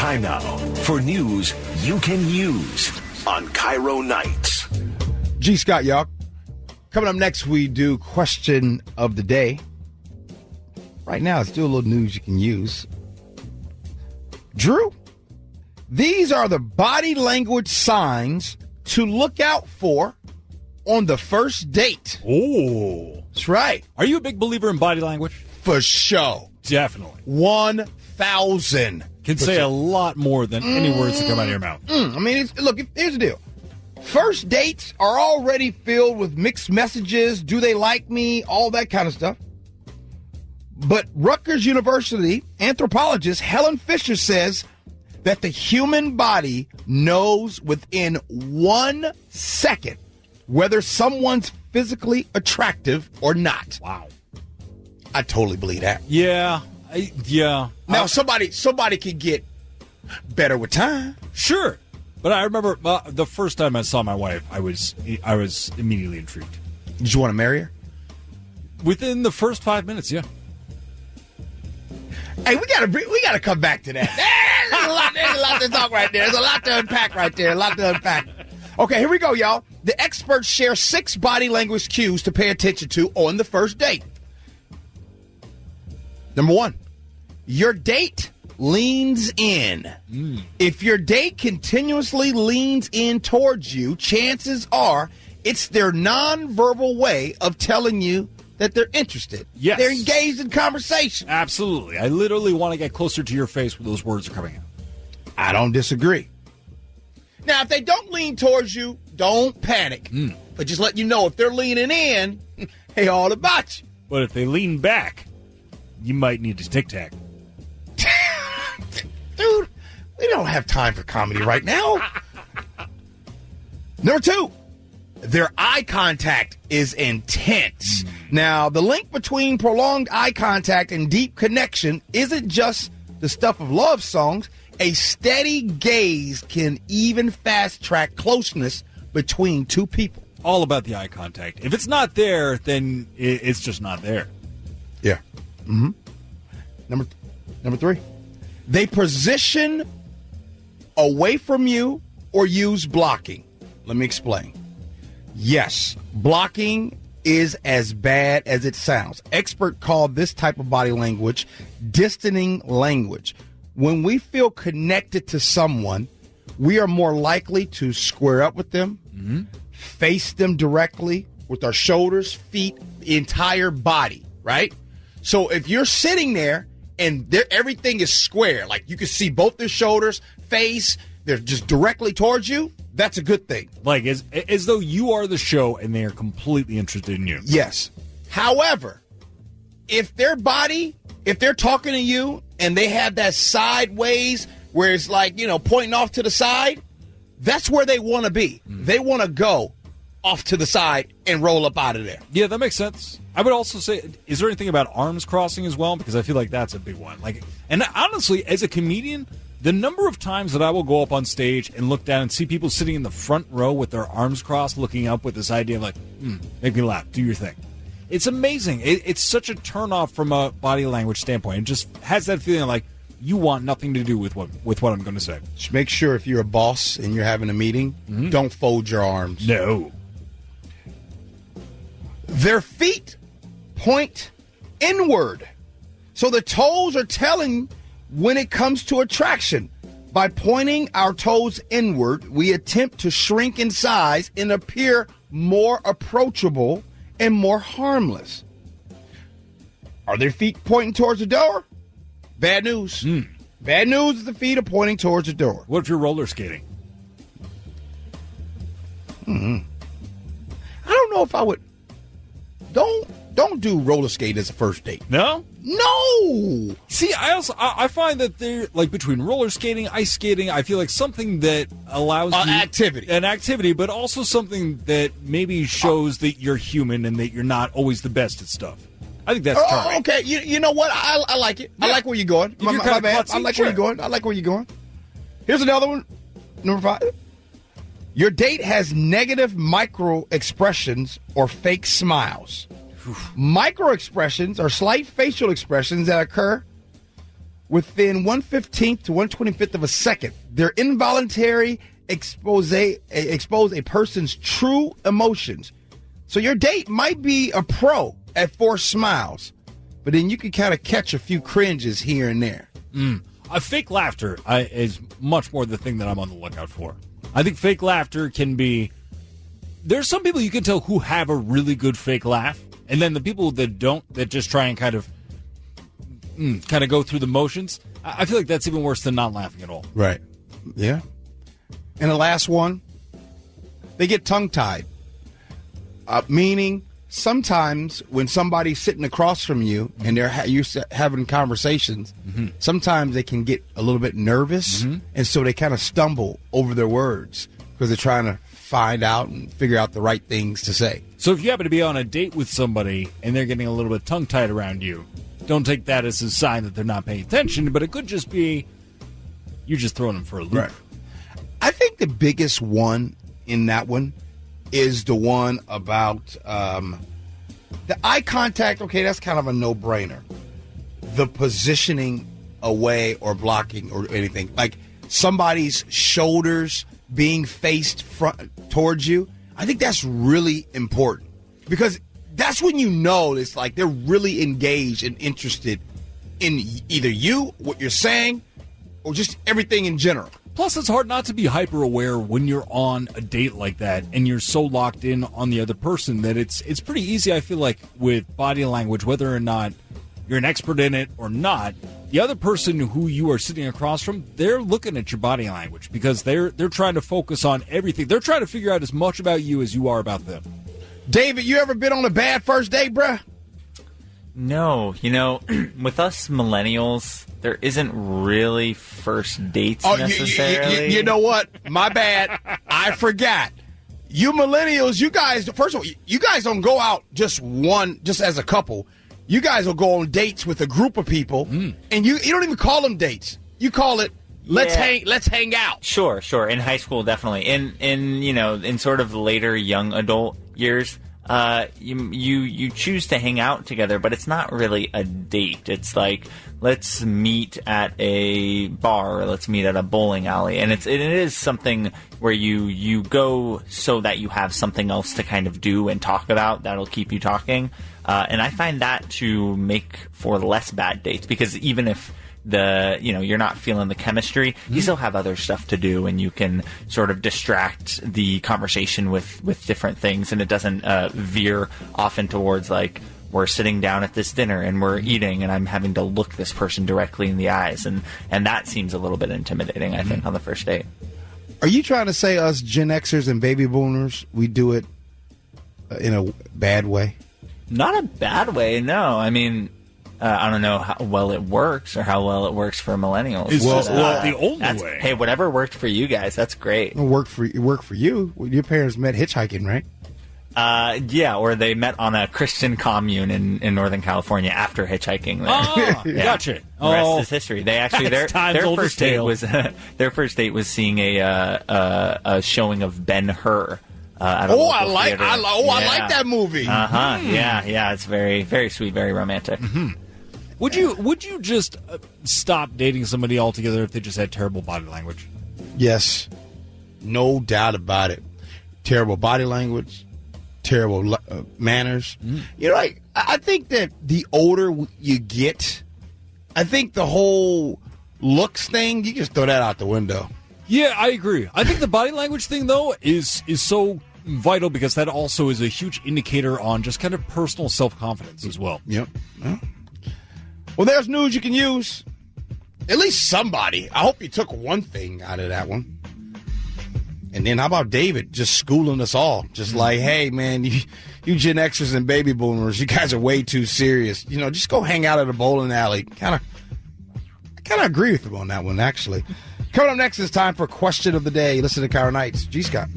Time now for news you can use on KIRO Nights. G. Scott, y'all. Coming up next, we do question of the day. Right now, it's still a little news you can use. Drew, these are the body language signs to look out for on the first date. Oh. That's right. Are you a big believer in body language? For sure. Definitely. 1,000. Can say a lot more than any words that come out of your mouth. I mean, look, here's the deal. First dates are already filled with mixed messages. Do they like me? All that kind of stuff. But Rutgers University anthropologist Helen Fisher says that the human body knows within 1 second whether someone's physically attractive or not. Wow. I totally believe that. Yeah. Now, somebody could get better with time. Sure. But I remember the first time I saw my wife, I was immediately intrigued. Did you want to marry her? Within the first 5 minutes, yeah. Hey, we gotta come back to that. There's a lot to talk right there. There's a lot to unpack right there. Okay, here we go, y'all. The experts share 6 body language cues to pay attention to on the first date. Number 1, your date leans in. If your date continuously leans in towards you, chances are it's their nonverbal way of telling you that they're interested. Yes. They're engaged in conversation. Absolutely. I literally want to get closer to your face when those words are coming out. I don't disagree. Now, if they don't lean towards you, don't panic. But just let you know, if they're leaning in, hey, all about you. But if they lean back, you might need to tic-tac. Dude, we don't have time for comedy right now. Number 2, their eye contact is intense. Now, the link between prolonged eye contact and deep connection isn't just the stuff of love songs. A steady gaze can even fast-track closeness between two people. All about the eye contact. If it's not there, then it's just not there. Yeah. Number 3, they position away from you or use blocking. Let me explain. Yes, blocking is as bad as it sounds. Experts call this type of body language distancing language. When we feel connected to someone, we are more likely to square up with them, face them directly with our shoulders, feet, the entire body, right? So if you're sitting there and everything is square, like you can see both their shoulders, face, they're just directly towards you, that's a good thing. Like as though you are the show and they are completely interested in you. Yes. However, if they're talking to you and they have that sideways where it's like, pointing off to the side, that's where they want to be. They want to go off to the side and roll up out of there. Yeah, that makes sense. I would also say, is there anything about arms crossing as well? Because I feel like that's a big one. And honestly, as a comedian, the number of times that I will go up on stage and look down and see people sitting in the front row with their arms crossed, looking up with this idea of like, make me laugh, do your thing. It's amazing. It's such a turnoff from a body language standpoint. It just has that feeling like you want nothing to do with what I'm going to say. Just make sure if you're a boss and you're having a meeting, don't fold your arms. No. Their feet point inward. So the toes are telling when it comes to attraction. By pointing our toes inward, we attempt to shrink in size and appear more approachable and more harmless. Are their feet pointing towards the door? Bad news. Bad news is the feet are pointing towards the door. What if you're roller skating? I don't know if I would. Don't do roller skate as a first date. No? No! See, I find that they're like between roller skating, ice skating, I feel like something that allows you an activity, but also something that maybe shows that you're human and that you're not always the best at stuff. I think that's charming. Okay, you know what? I like it. Yeah. I like where you're going. My bad. I like where you're going. Here's another one. Number 5. Your date has negative micro expressions or fake smiles. Micro expressions are slight facial expressions that occur within 1/15th to 1/25th of a second. Their involuntary expose a person's true emotions. So your date might be a pro at forced smiles, but then you can kind of catch a few cringes here and there. A fake laughter is much more the thing that I'm on the lookout for. I think fake laughter can be... There's some people you can tell who have a really good fake laugh, and then the people that don't, that just try and kind of go through the motions. I feel like that's even worse than not laughing at all. Right. Yeah. And the last one, they get tongue-tied, meaning sometimes when somebody's sitting across from you and they're having conversations, sometimes they can get a little bit nervous, and so they kind of stumble over their words because they're trying to find out and figure out the right things to say. So if you happen to be on a date with somebody and they're getting a little bit tongue-tied around you, don't take that as a sign that they're not paying attention, but it could just be you're just throwing them for a loop. Right. I think the biggest one in that one is the one about the eye contact. Okay, that's kind of a no-brainer. The positioning away or blocking or anything. Like somebody's shoulders being faced towards you. I think that's really important because that's when you know it's like they're really engaged and interested in either you, what you're saying, or just everything in general. Plus, it's hard not to be hyper aware when you're on a date like that and you're so locked in on the other person that it's pretty easy, I feel like, with body language, whether or not you're an expert in it or not, the other person who you are sitting across from, they're looking at your body language because they're trying to focus on everything. They're trying to figure out as much about you as you are about them. David, you ever been on a bad first date, bruh? No. You know, with us millennials, there isn't really first dates necessarily. You know what? My bad. I forgot. You millennials, you guys, first of all, you guys don't go out just as a couple. You guys will go on dates with a group of people, and you don't even call them dates. You call it let's hang out. Sure. In high school, definitely. In sort of later young adult years, you choose to hang out together, but it's not really a date. It's like, let's meet at a bar, or let's meet at a bowling alley, and it is something where you go so that you have something else to kind of do and talk about that'll keep you talking. And I find that to make for less bad dates, because even if you're not feeling the chemistry, you still have other stuff to do, and you can sort of distract the conversation with different things, and it doesn't veer often towards like, we're sitting down at this dinner and we're eating and I'm having to look this person directly in the eyes, and that seems a little bit intimidating, I think, on the first date. Are you trying to say us Gen Xers and baby boomers, we do it in a bad way? Not a bad way, no. I mean, I don't know how well it works or how well it works for millennials. It's the only way. Hey, whatever worked for you guys, that's great. It worked for you. Your parents met hitchhiking, right? Yeah, or they met on a Christian commune in Northern California after hitchhiking there. Oh, yeah. Gotcha. The rest is history. They actually their first date was their first date was seeing a showing of Ben-Hur. I like that movie. Yeah, it's very, very sweet, very romantic. Would you just stop dating somebody altogether if they just had terrible body language? Yes, no doubt about it. Terrible body language, terrible manners. I think that the older you get, I think the whole looks thing, you just throw that out the window. Yeah, I agree. I think the body language thing, though, is so vital because that also is a huge indicator on just kind of personal self-confidence as well. Yep. Well, there's news you can use. At least somebody. I hope you took one thing out of that one. And then how about David just schooling us all? Just like, hey, man, you Gen Xers and baby boomers, you guys are way too serious. Just go hang out at a bowling alley. I kind of agree with him on that one, actually. Coming up next, it's time for Question of the Day. Listen to KIRO Nights. G. Scott.